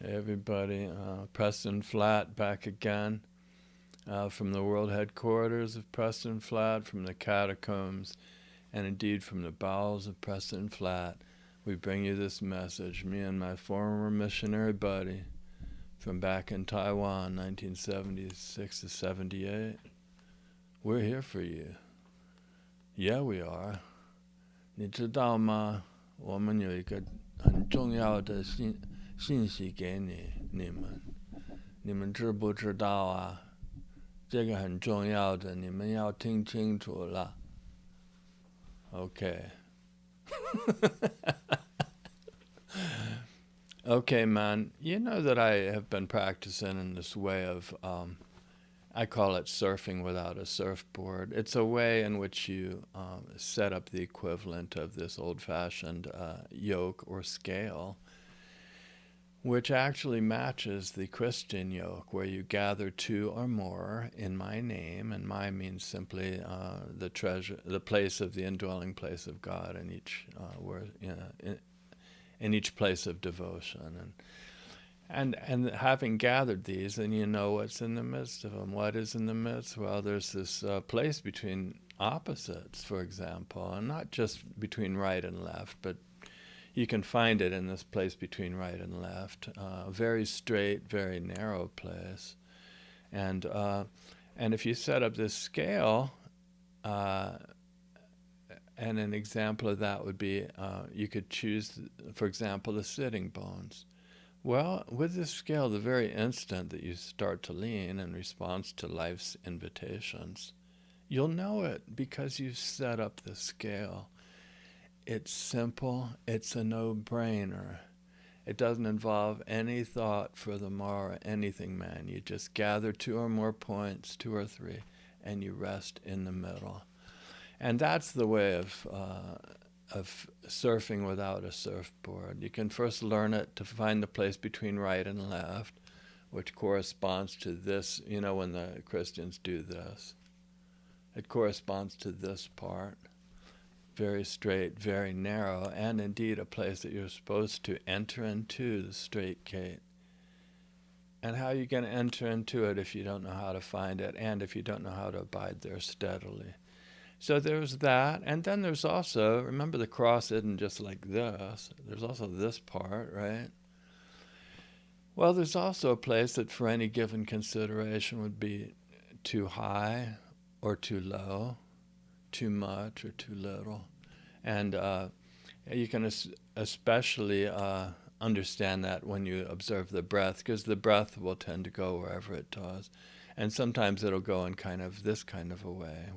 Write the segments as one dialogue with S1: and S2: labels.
S1: Everybody, Preston Flat back again from the world headquarters of Preston Flat, from the catacombs, and indeed from the bowels of Preston Flat. We bring you this message, me and my former missionary buddy from back in Taiwan, 1976 to 78. We're here for you. Yeah, we are. 你知道吗？我们有一个很重要的信息给你们知不知道啊？这个很重要的，你们要听清楚了。Okay. Okay, man. You know that I have been practicing in this way of, I call it surfing without a surfboard. It's a way in which you set up the equivalent of this old-fashioned yoke or scale, which actually matches the Christian yoke, where you gather two or more in my name, and my means simply the place of the indwelling place of God in each in each place of devotion, and having gathered these, then you know what's in the midst of them. What is in the midst? Well, there's this place between opposites, for example, and not just between right and left, but you can find it in this place between right and left, very straight, very narrow place. And if you set up this scale, and an example of that would be you could choose, for example, the sitting bones. Well, with this scale, the very instant that you start to lean in response to life's invitations, you'll know it because you've set up the scale. It's simple. It's a no-brainer. It doesn't involve any thought for the morrow, anything, man. You just gather two or more points, two or three, and you rest in the middle. And that's the way of surfing without a surfboard. You can first learn it to find the place between right and left, which corresponds to this, you know, when the Christians do this. It corresponds to this part. Very straight, very narrow, and indeed a place that you're supposed to enter into, the straight gate. And how are you going to enter into it if you don't know how to find it, and if you don't know how to abide there steadily? So there's that, and then there's also, remember the cross isn't just like this, there's also this part, right? Well, there's also a place that for any given consideration would be too high or too low, too much or too little. And you can especially understand that when you observe the breath, because the breath will tend to go wherever it does. And sometimes it'll go in kind of this kind of a way,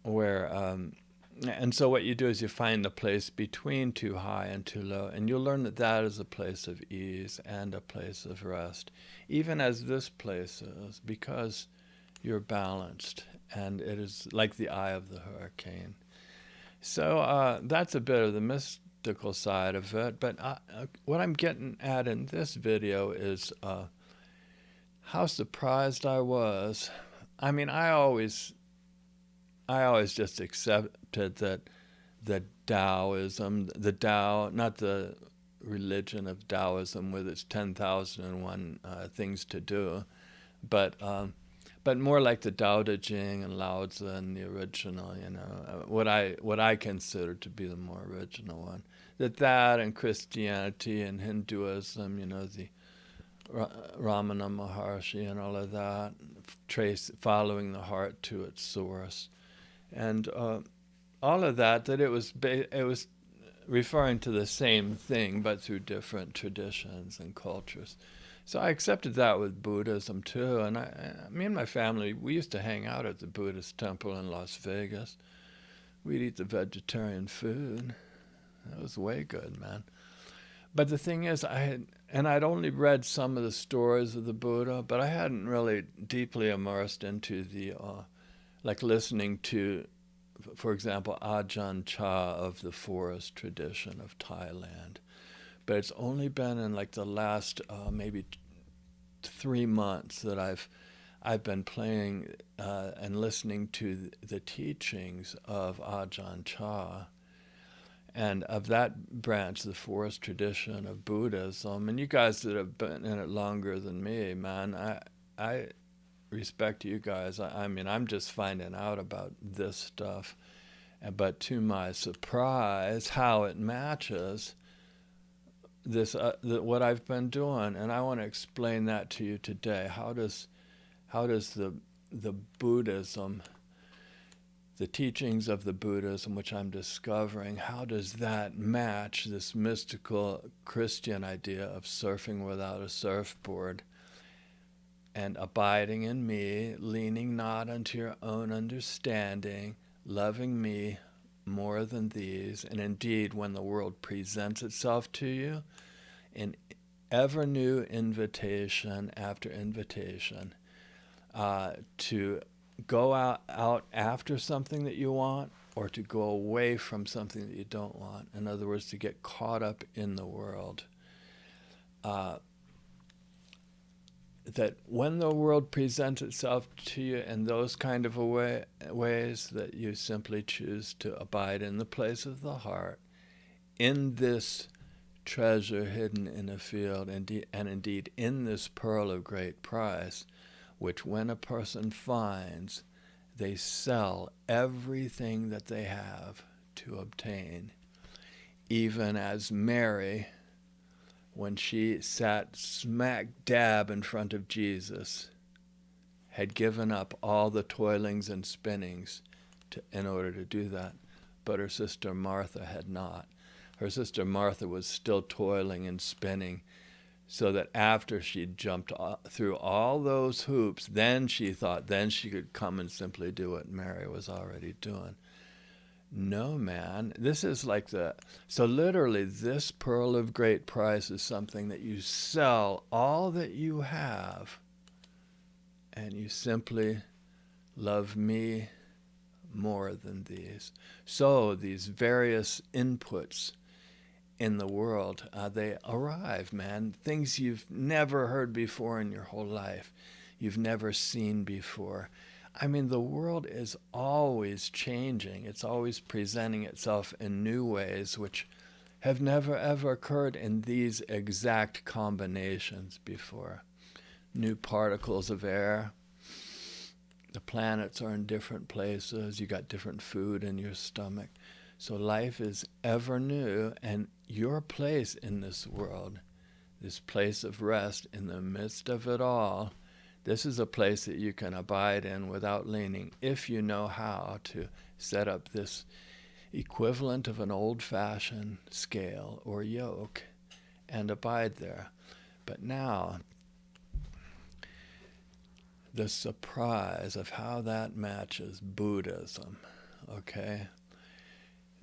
S1: and so what you do is you find the place between too high and too low, and you'll learn that that is a place of ease and a place of rest, even as this place is, because you're balanced, and it is like the eye of the hurricane. So that's a bit of the mystical side of it, but what I'm getting at in this video is how surprised I was. I mean, I always just accepted that Taoism, the Tao, not the religion of Taoism with its 10,001 things to do, but more like the Tao Te Ching and Lao Tzu and the original, you know, what I consider to be the more original one. That and Christianity and Hinduism, you know, the Ramana Maharshi and all of that, following the heart to its source. And all of that it was referring to the same thing, but through different traditions and cultures. So I accepted that with Buddhism too. And me and my family, we used to hang out at the Buddhist temple in Las Vegas. We'd eat the vegetarian food. That was way good, man. But the thing is, I'd only read some of the stories of the Buddha, but I hadn't really deeply immersed into the like listening to, for example, Ajahn Chah of the forest tradition of Thailand. But it's only been in like the last maybe 3 months that I've been playing and listening to the teachings of Ajahn Chah. And of that branch, the fourth tradition of Buddhism, and you guys that have been in it longer than me, man, I respect you guys. I mean, I'm just finding out about this stuff. But to my surprise, how it matches this what I've been doing, and I want to explain that to you today. How does the Buddhism, the teachings of the Buddhism, which I'm discovering, how does that match this mystical Christian idea of surfing without a surfboard and abiding in me, leaning not unto your own understanding, loving me more than these? And indeed, when the world presents itself to you in ever new invitation after invitation, to go out after something that you want, or to go away from something that you don't want. In other words, to get caught up in the world. That when the world presents itself to you in those kind of ways, that you simply choose to abide in the place of the heart, in this treasure hidden in a field, and indeed in this pearl of great price, which when a person finds, they sell everything that they have to obtain. Even as Mary, when she sat smack dab in front of Jesus, had given up all the toilings and spinnings in order to do that, but her sister Martha had not. Her sister Martha was still toiling and spinning, so that after she'd jumped through all those hoops, then she thought, then she could come and simply do what Mary was already doing. No, man, this is like so literally this pearl of great price is something that you sell all that you have, and you simply love me more than these. So these various inputs in the world, they arrive, man. Things you've never heard before in your whole life, you've never seen before. I mean, the world is always changing. It's always presenting itself in new ways which have never ever occurred in these exact combinations before. New particles of air. The planets are in different places. You got different food in your stomach. So life is ever new, and your place in this world, this place of rest in the midst of it all, this is a place that you can abide in without leaning, if you know how to set up this equivalent of an old-fashioned scale or yoke and abide there. But now, the surprise of how that matches Buddhism, okay?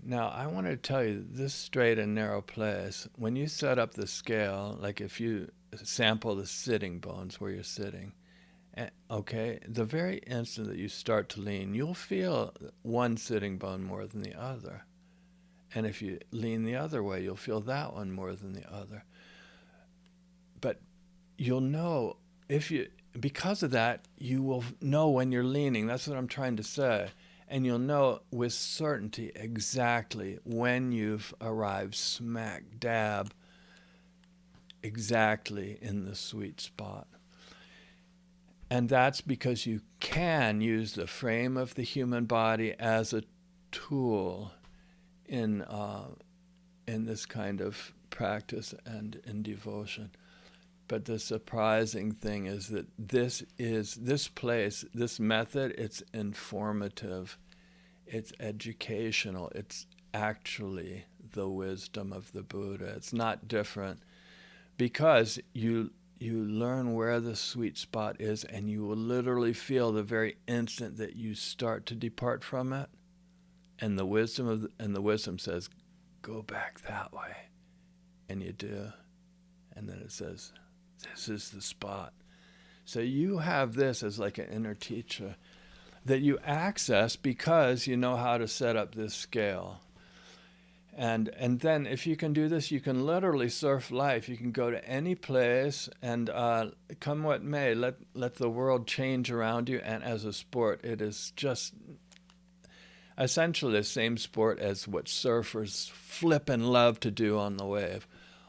S1: Now, I want to tell you, this straight and narrow place, when you set up the scale, like if you sample the sitting bones where you're sitting, okay, the very instant that you start to lean, you'll feel one sitting bone more than the other. And if you lean the other way, you'll feel that one more than the other. But you'll know, because of that, you will know when you're leaning. That's what I'm trying to say. And you'll know with certainty exactly when you've arrived smack dab exactly in the sweet spot. And that's because you can use the frame of the human body as a tool in this kind of practice and in devotion. But the surprising thing is that this method, it's informative, it's educational, it's actually the wisdom of the Buddha. It's not different, because you learn where the sweet spot is, and you will literally feel the very instant that you start to depart from it. And the wisdom says, go back that way. And you do. And then it says, this is the spot. So you have this as like an inner teacher that you access because you know how to set up this scale. And then if you can do this, you can literally surf life. You can go to any place, and come what may, let the world change around you. And as a sport, it is just, essentially the same sport as what surfers flip and love to do on the wave,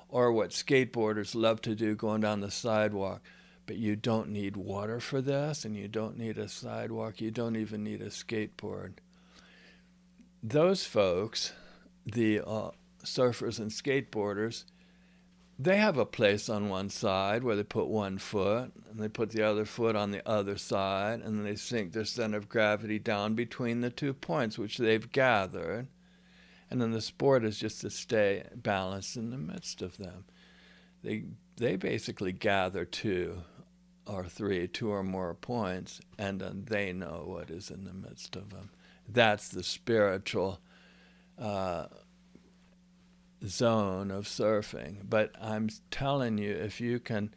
S1: or what skateboarders love to do going down the sidewalk. But you don't need water for this, and you don't need a sidewalk. You don't even need a skateboard. Those folks, the surfers and skateboarders, they have a place on one side where they put one foot, and they put the other foot on the other side, and then they sink their center of gravity down between the 2 points which they've gathered. And then the sport is just to stay balanced in the midst of them. They basically gather 2 or 3, 2 or more points, and then they know what is in the midst of them. That's the spiritual zone of surfing. But I'm telling you, if you can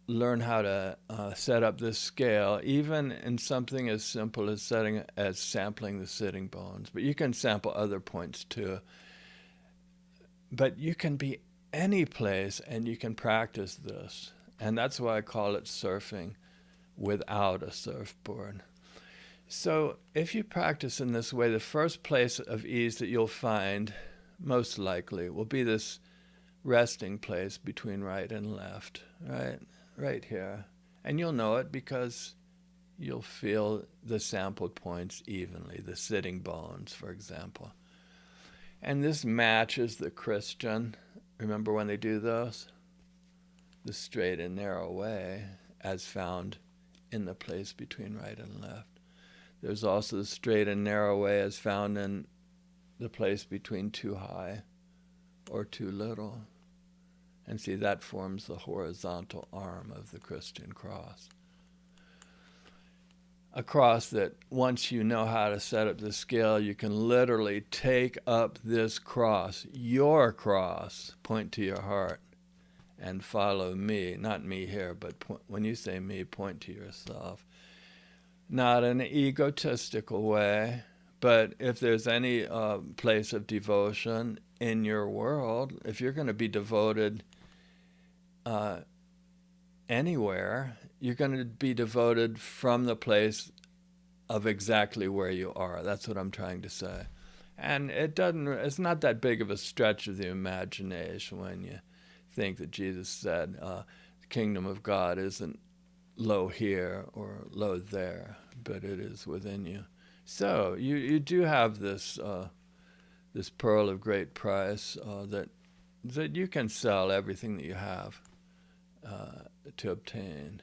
S1: learn how to set up this scale, even in something as simple as sampling the sitting bones, but you can sample other points too. But you can be any place and you can practice this. And that's why I call it surfing without a surfboard. So if you practice in this way, the first place of ease that you'll find, most likely, will be this resting place between right and left, right here. And you'll know it because you'll feel the sampled points evenly, the sitting bones, for example. And this matches the Christian. Remember when they do those? The straight and narrow way, as found in the place between right and left. There's also the straight and narrow way as found in the place between too high or too little. And see, that forms the horizontal arm of the Christian cross. A cross that once you know how to set up the scale, you can literally take up this cross, your cross, point to your heart, and follow me. Not me here, but when you say me, point to yourself. Not in an egotistical way, but if there's any place of devotion in your world, if you're going to be devoted anywhere, you're going to be devoted from the place of exactly where you are. That's what I'm trying to say. And it's not that big of a stretch of the imagination when you think that Jesus said the kingdom of God isn't low here or low there, but it is within you. So you do have this this pearl of great price that you can sell everything that you have to obtain.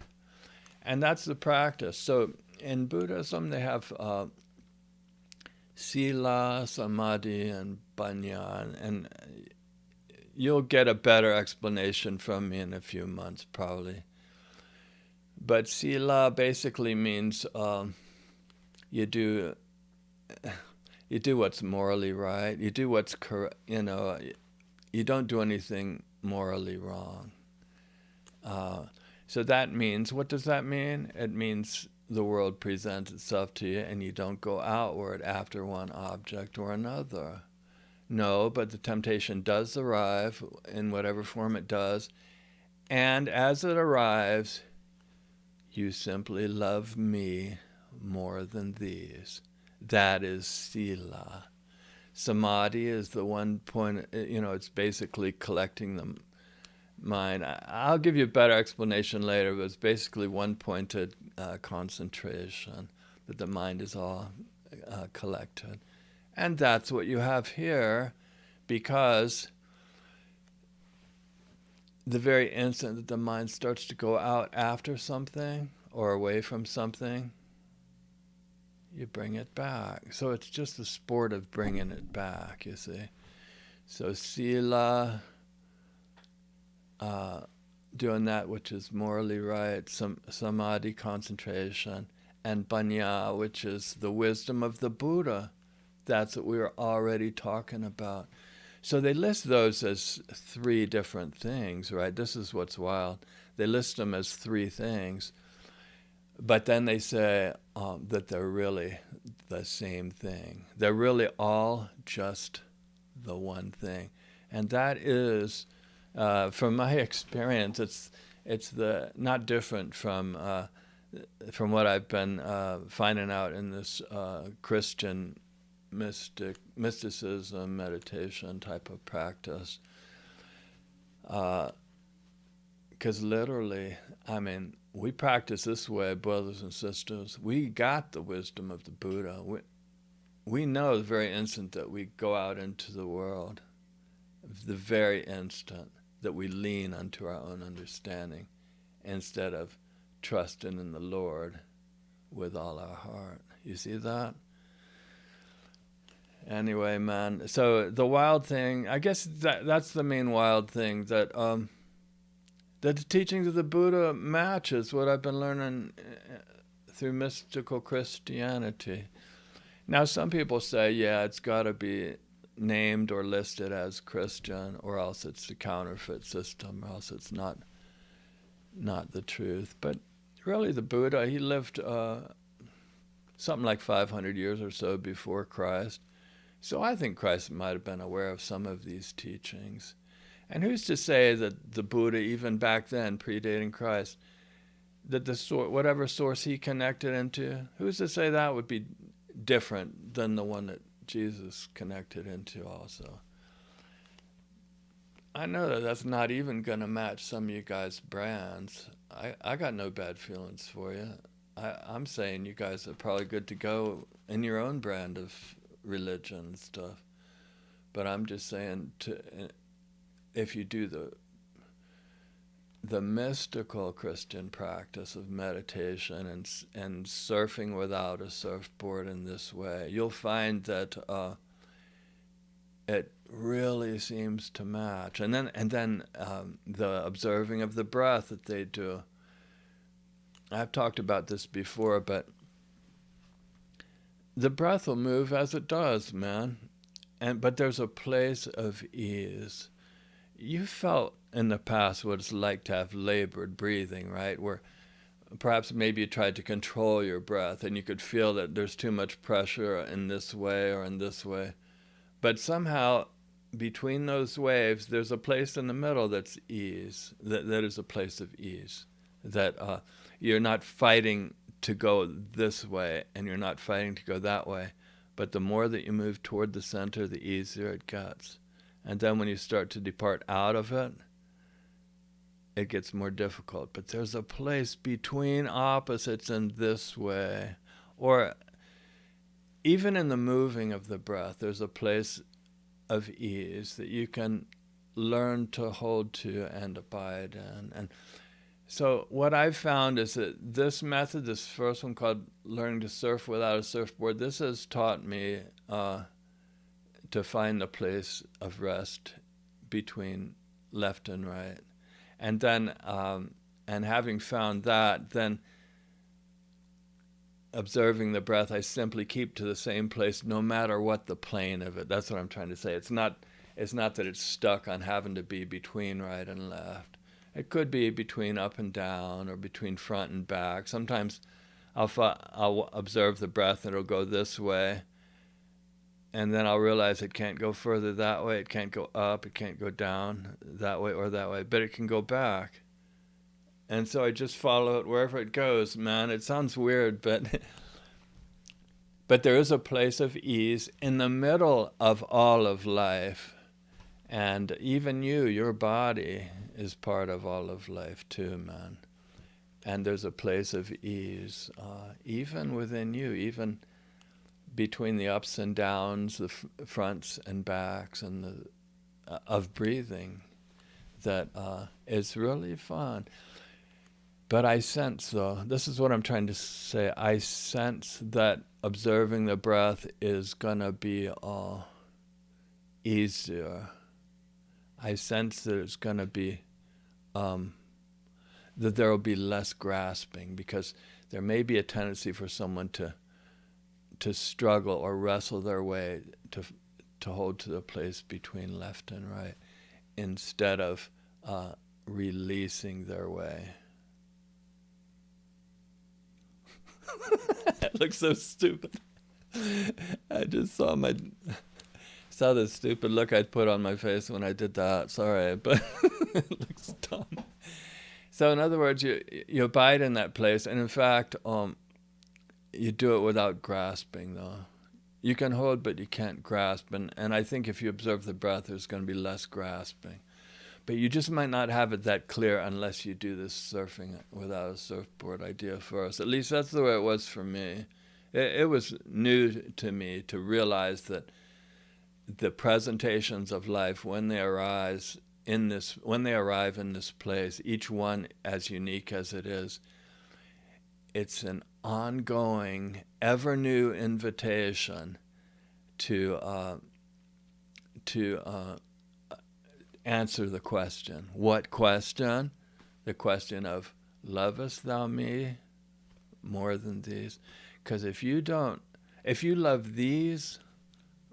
S1: And that's the practice. So in Buddhism, they have sila, samadhi, and panya. And you'll get a better explanation from me in a few months, probably. But sila basically means you do what's morally right. You do what's correct. You don't do anything morally wrong. So that means, what does that mean? It means the world presents itself to you and you don't go outward after one object or another. No, but the temptation does arrive in whatever form it does. And as it arrives, you simply love me more than these. That is sila. Samadhi is the one point, it's basically collecting the mind. I'll give you a better explanation later, but it's basically one-pointed concentration, that the mind is all collected. And that's what you have here, because the very instant that the mind starts to go out after something or away from something, you bring it back. So it's just the sport of bringing it back, you see. So sila, doing that which is morally right, samadhi, concentration, and panya, which is the wisdom of the Buddha. That's what we were already talking about. So they list those as 3 different things, right? This is what's wild. They list them as 3 things, but then they say that they're really the same thing. They're really all just the one thing. And that is, from my experience, it's not different from from what I've been finding out in this Christian mysticism meditation type of practice. Because literally, I mean, we practice this way, brothers and sisters. We got the wisdom of the Buddha. We know the very instant that we go out into the world, the very instant that we lean unto our own understanding instead of trusting in the Lord with all our heart. You see that? Anyway, man, so the wild thing, I guess that's the main wild thing, that the teachings of the Buddha matches what I've been learning through mystical Christianity. Now, some people say, yeah, it's got to be named or listed as Christian, or else it's a counterfeit system, or else it's not the truth. But really, the Buddha, he lived something like 500 years or so before Christ. So I think Christ might have been aware of some of these teachings. And who's to say that the Buddha, even back then, predating Christ, that whatever source he connected into, who's to say that would be different than the one that Jesus connected into also? I know that that's not even going to match some of you guys' brands. I got no bad feelings for you. I'm saying you guys are probably good to go in your own brand of religion and stuff. But I'm just saying, if you do the mystical Christian practice of meditation and surfing without a surfboard in this way, you'll find that it really seems to match. And then the observing of the breath that they do. I've talked about this before, but the breath will move as it does, man. But there's a place of ease. You felt in the past what it's like to have labored breathing, right? Where perhaps maybe you tried to control your breath and you could feel that there's too much pressure in this way or in this way. But somehow between those waves, there's a place in the middle that's ease, that is a place of ease, that you're not fighting to go this way and you're not fighting to go that way. But the more that you move toward the center, the easier it gets. And then when you start to depart out of it, it gets more difficult. But there's a place between opposites in this way. Or even in the moving of the breath, there's a place of ease that you can learn to hold to and abide in. And so what I've found is that this method, this first one called learning to surf without a surfboard, this has taught me to find the place of rest between left and right. And then, and having found that, then observing the breath, I simply keep to the same place no matter what the plane of it. That's what I'm trying to say. It's not that it's stuck on having to be between right and left. It could be between up and down or between front and back. Sometimes I'll observe the breath and it'll go this way. And then I'll realize it can't go further that way. It can't go up. It can't go down that way or that way. But it can go back. And so I just follow it wherever it goes, man. It sounds weird, but there is a place of ease in the middle of all of life. And even your body is part of all of life too, man. And there's a place of ease, even within you, even between the ups and downs, the fronts and backs, and of breathing, that is really fun. But I sense, though, this is what I'm trying to say, I sense that observing the breath is going to be easier. I sense that it's going to be, that there will be less grasping, because there may be a tendency for someone to struggle or wrestle their way to hold to the place between left and right, instead of releasing their way. It looks so stupid. I just saw the stupid look I'd put on my face when I did that. Sorry, but it looks dumb. So in other words, you abide in that place, and in fact, you do it without grasping, though. You can hold, but you can't grasp. And I think if you observe the breath, there's going to be less grasping. But you just might not have it that clear unless you do this surfing without a surfboard idea first. At least that's the way it was for me. It was new to me to realize that the presentations of life, when they arrive in this place, each one as unique as it is, it's an ongoing, ever new invitation to answer the question. What question? The question of, lovest thou me more than these? Because if you love these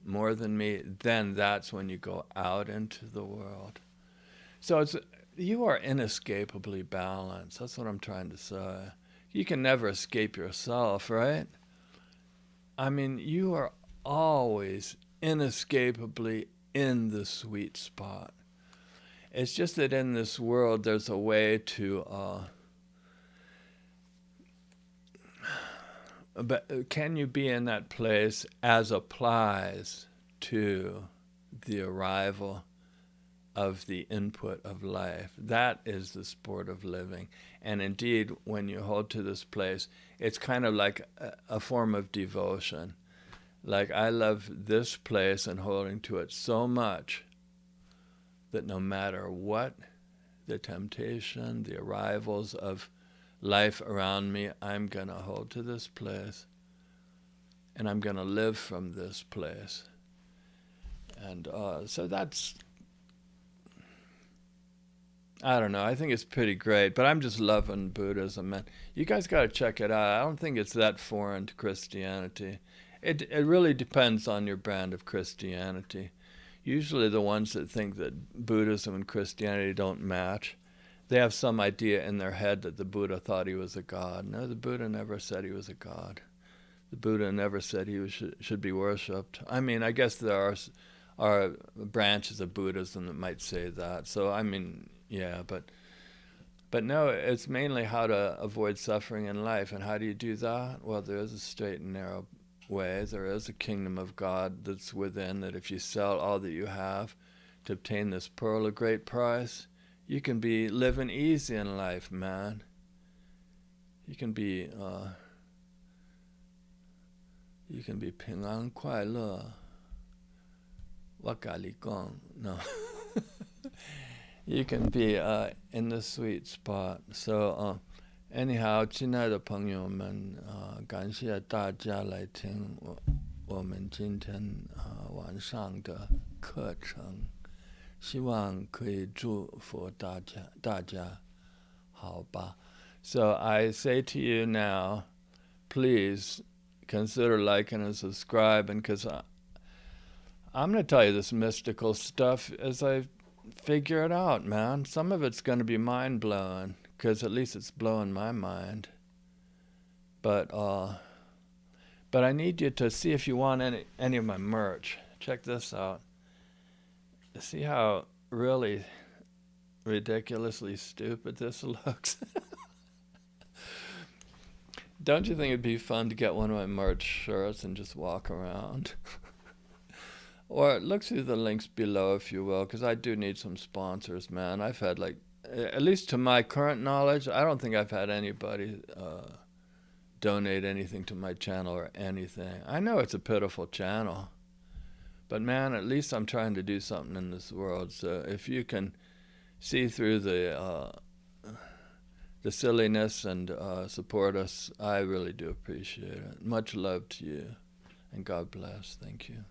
S1: more than me, then that's when you go out into the world. So you are inescapably balanced. That's what I'm trying to say. You can never escape yourself, right? I mean, you are always inescapably in the sweet spot. It's just that in this world, there's a way to... but can you be in that place as applies to the arrival of the input of life? That is the sport of living. And indeed, when you hold to this place, it's kind of like a form of devotion. Like, I love this place and holding to it so much that no matter what the temptation, the arrivals of life around me, I'm going to hold to this place. And I'm going to live from this place. And so that's... I don't know. I think it's pretty great, but I'm just loving Buddhism, man. You guys got to check it out. I don't think it's that foreign to Christianity. It really depends on your brand of Christianity. Usually the ones that think that Buddhism and Christianity don't match, they have some idea in their head that the Buddha thought he was a god. No, the Buddha never said he was a god. The Buddha never said he should be worshipped. I mean, I guess there are branches of Buddhism that might say that. So, I mean... yeah, but no, it's mainly how to avoid suffering in life. And how do you do that? Well, there is a straight and narrow way. There is a kingdom of God that's within, that if you sell all that you have to obtain this pearl of great price, you can be living easy in life, man. You can be 平安快乐。我跟你讲, no. You can be in the sweet spot. So, anyhow, 亲爱的朋友们，感谢大家来听我们今天晚上的课程，希望可以祝福大家，好吧? So I say to you now, please consider liking and subscribing, because I'm going to tell you this mystical stuff as I figure it out, man. Some of it's going to be mind-blowing, because at least it's blowing my mind. But I need you to see if you want any of my merch. Check this out. See how really ridiculously stupid this looks? Don't you think it'd be fun to get one of my merch shirts and just walk around? Or look through the links below, if you will, because I do need some sponsors, man. I've had, like, at least to my current knowledge, I don't think I've had anybody donate anything to my channel or anything. I know it's a pitiful channel, but man, at least I'm trying to do something in this world. So if you can see through the silliness and support us, I really do appreciate it. Much love to you, and God bless. Thank you.